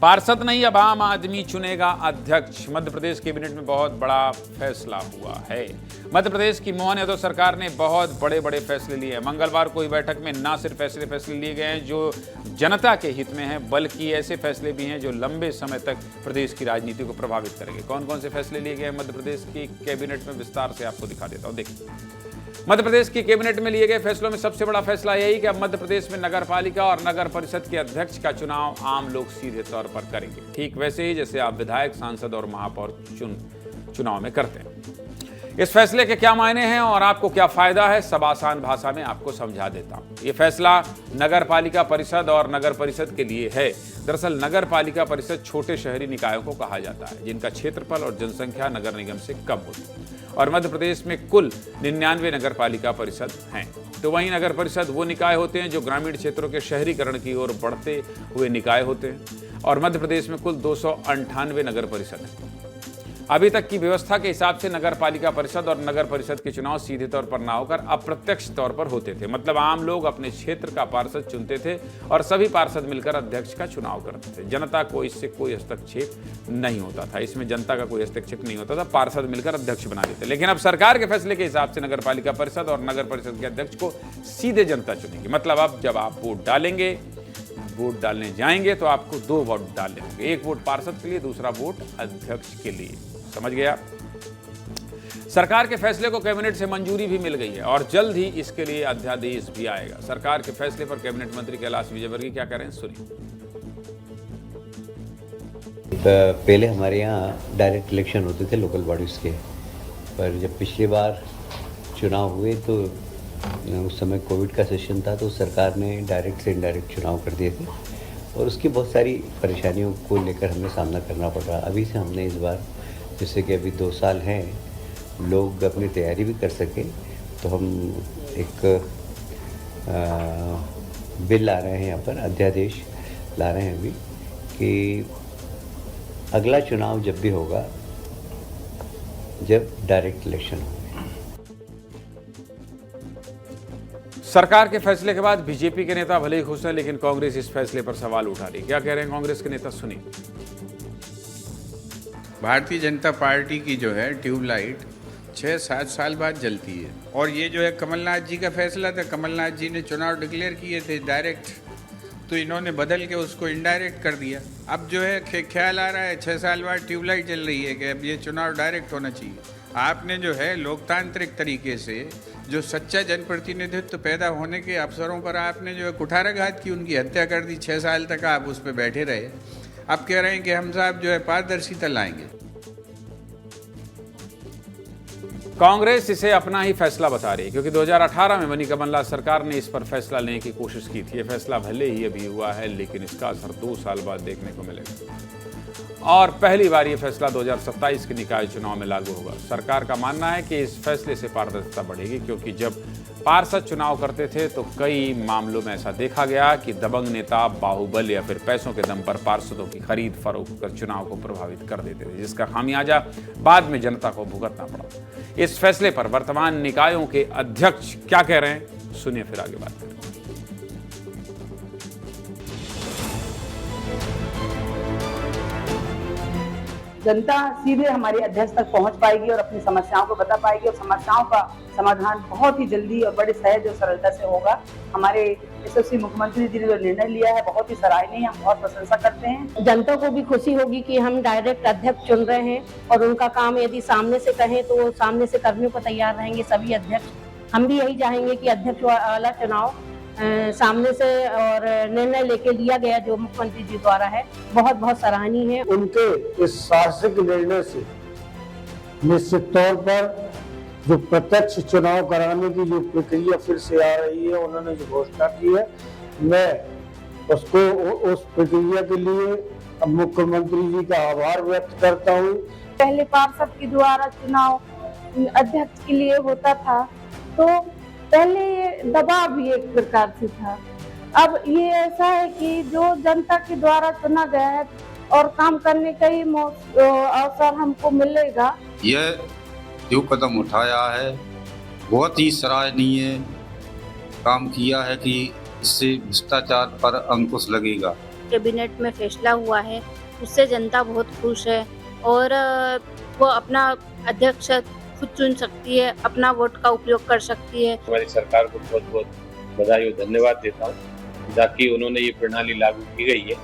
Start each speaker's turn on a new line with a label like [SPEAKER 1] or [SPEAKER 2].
[SPEAKER 1] पार्षद नहीं, अब आम आदमी चुनेगा अध्यक्ष। मध्य प्रदेश कैबिनेट में बहुत बड़ा फैसला हुआ है। मध्य प्रदेश की मोहन यादव सरकार ने बहुत बड़े बड़े फैसले लिए हैं। मंगलवार को हुई बैठक में न सिर्फ ऐसे फैसले लिए गए हैं जो जनता के हित में हैं, बल्कि ऐसे फैसले भी हैं जो लंबे समय तक प्रदेश की राजनीति को प्रभावित करेंगे। कौन कौन से फैसले लिए गए हैं मध्य प्रदेश की कैबिनेट में, विस्तार से आपको दिखा देता हूँ। देखिए, मध्य प्रदेश की कैबिनेट में लिए गए फैसलों में सबसे बड़ा फैसला यही कि अब मध्य प्रदेश में नगर पालिका और नगर परिषद के अध्यक्ष का चुनाव आम लोग सीधे तौर पर करेंगे, ठीक वैसे ही जैसे आप विधायक, सांसद और महापौर चुनाव में करते हैं। इस फैसले के क्या मायने हैं और आपको क्या फायदा है, सब आसान भाषा में आपको समझा देता हूं। ये फैसला नगर पालिका परिषद और नगर परिषद के लिए है। दरअसल नगर पालिका परिषद छोटे शहरी निकायों को कहा जाता है जिनका क्षेत्रफल और जनसंख्या नगर निगम से कम होती है, और मध्य प्रदेश में कुल 99 नगर पालिका परिषद हैं। तो वहीं नगर परिषद वो निकाय होते हैं जो ग्रामीण क्षेत्रों के शहरीकरण की ओर बढ़ते हुए निकाय होते हैं, और मध्य प्रदेश में कुल 298 नगर परिषद हैं। अभी तक की व्यवस्था के हिसाब से नगर पालिका परिषद और नगर परिषद के चुनाव सीधे तौर पर ना होकर अप्रत्यक्ष तौर पर होते थे। मतलब आम लोग अपने क्षेत्र का पार्षद चुनते थे और सभी पार्षद मिलकर अध्यक्ष का चुनाव करते थे। जनता को इससे कोई हस्तक्षेप नहीं होता था, इसमें जनता का कोई हस्तक्षेप नहीं होता था, पार्षद मिलकर अध्यक्ष बना देते। लेकिन अब सरकार के फैसले के हिसाब से नगर पालिका परिषद और नगर परिषद के अध्यक्ष को सीधे जनता चुनेगी। मतलब अब जब आप वोट डालने जाएंगे तो आपको 2 वोट डालने होंगे, एक वोट पार्षद के लिए, दूसरा वोट अध्यक्ष के लिए। समझ गया? सरकार के फैसले को कैबिनेट से मंजूरी भी मिल गई है और जल्द ही इसके लिए अध्यादेश भी आएगा। सरकार के फैसले पर कैबिनेट मंत्री कैलाश विजयवर्गीय क्या कह रहे हैं, सुनिए।
[SPEAKER 2] पहले हमारे यहाँ डायरेक्ट इलेक्शन होते थे लोकल बॉडीज़ के, पर जब पिछली बार चुनाव हुए तो उस समय कोविड का सेशन था, तो सरकार ने डायरेक्ट से इनडायरेक्ट चुनाव कर दिए थे और उसकी बहुत सारी परेशानियों को लेकर हमें सामना करना पड़ रहा। अभी से हमने इस बार, जैसे कि अभी 2 साल हैं, लोग अपनी तैयारी भी कर सके, तो हम एक बिल ला रहे हैं यहाँ पर, अध्यादेश ला रहे हैं अभी, कि अगला चुनाव जब भी होगा, जब डायरेक्ट इलेक्शन होगा।
[SPEAKER 1] सरकार के फैसले के बाद बीजेपी के नेता भले ही खुश हैं, लेकिन कांग्रेस इस फैसले पर सवाल उठा रही है। क्या कह रहे हैं कांग्रेस के नेता, सुनिए।
[SPEAKER 3] भारतीय जनता पार्टी की जो है ट्यूबलाइट 6-7 साल बाद जलती है, और ये जो है कमलनाथ जी का फैसला था। कमलनाथ जी ने चुनाव डिक्लेयर किए थे डायरेक्ट, तो इन्होंने बदल के उसको इनडायरेक्ट कर दिया। अब जो है ख्याल आ रहा है 6 साल बाद ट्यूबलाइट जल रही है कि अब ये चुनाव डायरेक्ट होना चाहिए। आपने जो है लोकतांत्रिक तरीके से जो सच्चा जनप्रतिनिधित्व पैदा होने के अवसरों पर आपने जो है कुठाराघात की, उनकी हत्या कर दी। 6 साल तक आप उस पर बैठे रहे। अब कह रहे हैं कि हम साहब जो है पारदर्शिता लाएंगे।
[SPEAKER 1] कांग्रेस इसे अपना ही फैसला बता रही है, क्योंकि 2018 में बनी कमलनाथ सरकार ने इस पर फैसला लेने की कोशिश की थी। ये फैसला भले ही अभी हुआ है, लेकिन इसका असर 2 साल बाद देखने को मिलेगा, और पहली बार ये फैसला 2027 के निकाय चुनाव में लागू होगा। सरकार का मानना है कि इस फैसले से पारदर्शिता बढ़ेगी, क्योंकि जब पार्षद चुनाव करते थे तो कई मामलों में ऐसा देखा गया कि दबंग नेता बाहुबल या फिर पैसों के दम पर पार्षदों की खरीद फरोख्त कर चुनाव को प्रभावित कर देते थे, जिसका खामियाजा बाद में जनता को भुगतना पड़ा। इस फैसले पर वर्तमान निकायों के अध्यक्ष क्या कह रहे हैं, सुनिए, फिर आगे बात करें।
[SPEAKER 4] जनता सीधे हमारे अध्यक्ष तक पहुंच पाएगी और अपनी समस्याओं को बता पाएगी, और समस्याओं का समाधान बहुत ही जल्दी और बड़े सहज और सरलता से होगा। हमारे यशस्वी मुख्यमंत्री जी ने जो निर्णय लिया है बहुत ही सराहनीय है, हम बहुत प्रशंसा करते हैं।
[SPEAKER 5] जनता को भी खुशी होगी कि हम डायरेक्ट अध्यक्ष चुन रहे हैं, और उनका काम यदि सामने से कहें तो वो सामने से करने को तैयार रहेंगे सभी अध्यक्ष। हम भी यही चाहेंगे कि अध्यक्ष वाला चुनाव सामने से और निर्णय लेके लिया गया जो मुख्यमंत्री जी द्वारा है, बहुत बहुत सराहनीय है।
[SPEAKER 6] उनके इस साहसिक निर्णय से निश्चित तौर पर जो प्रत्यक्ष चुनाव कराने की जो प्रक्रिया फिर से आ रही है, उन्होंने जो घोषणा की है, मैं उसको उस प्रक्रिया के लिए मुख्यमंत्री जी का आभार व्यक्त करता हूँ।
[SPEAKER 7] पहले पार्षद के द्वारा चुनाव अध्यक्ष के लिए होता था, तो पहले ये दबाव भी एक प्रकार से था। अब ये ऐसा है कि जो जनता के द्वारा चुना गया है और काम करने का ही अवसर हमको मिलेगा।
[SPEAKER 8] यह जो कदम उठाया है बहुत ही सराहनीय काम किया है कि इससे भ्रष्टाचार पर अंकुश लगेगा।
[SPEAKER 9] कैबिनेट में फैसला हुआ है उससे जनता बहुत खुश है और वो अपना अध्यक्ष खुद चुन सकती है, अपना वोट का उपयोग कर सकती है।
[SPEAKER 10] हमारी सरकार को बहुत बहुत बधाई और धन्यवाद देता हूँ, ताकि उन्होंने ये प्रणाली लागू की गई है।